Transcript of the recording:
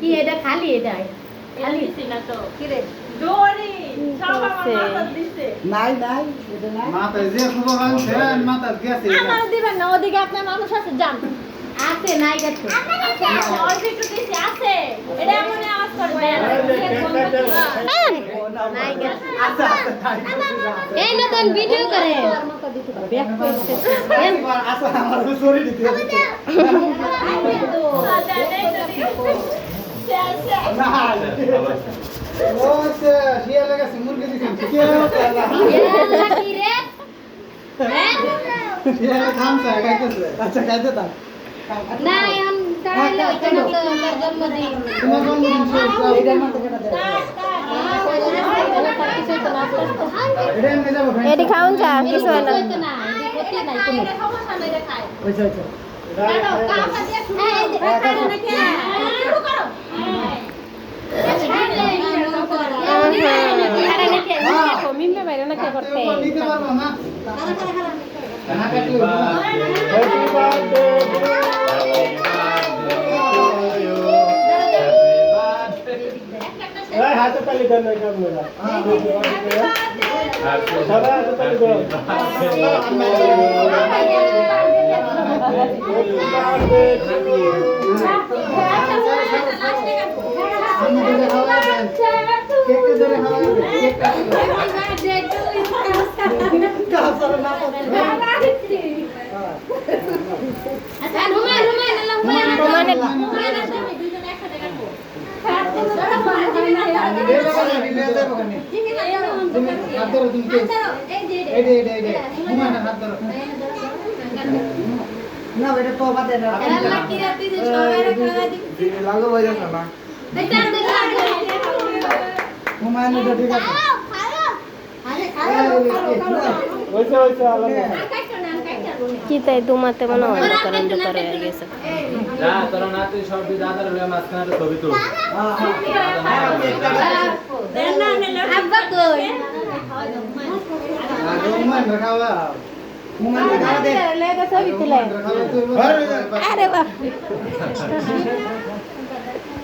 কি এটা খালি এটাই খালি না তো কি রে দড়ি সব আমার মাথা দিছে নাই নাই এটা নাই মাথা যে খুব ভাঙছে মাথা গেছে আমার দিবেন না ওদিকে আপনার মানুষ আছে যান আছে নাই গেছে আচ্ছা অল্প একটু দিছি আছে এটা মনে আওয়াজ করবে নাই গেছে আচ্ছা এই না দেন ভিডিও করে ব্যাক করতে আচ্ছা আমার সরি দিতে ও সে শিয়া লাগাছে মুরগি দিছেন কি কি রে হ্যাঁ শিয়া খামছে খাইতেছে আচ্ছা খাইতে দাও না এখন তাহলে ওইটা তো আমার জন্মদিন তোমার জন্মদিন এইটার মধ্যে কেটে দাও এটা এমনি যাবো এটি খাওন যা কিছু হয় না ওইছে ওইছে মিমে বাইরে না কে করতে নিতে পারবো না না কাটলে এই হাতে তালি দেন না কেমন না সবাই হাতে তালি দেন কেক ধরে হাওয়া কেক না বেটা তো বাদে না লাগো বই যাচ্ছে না হুমায়ুন এটা ঠিক আছে ওইছে ওইছে আলাদা কি তাই তোমাতে মনে হয় না করেন তো করে গেছে না তোরা না তুই সব দাদার হলে মাঝখানে ছবি তুল আব্বা কই হুমায়ুন রাখাওয়া হুমায়ুন রাখাওয়া দে লেগে ছবি তুলে হুমায়ুন রাখাওয়া আরে বাহ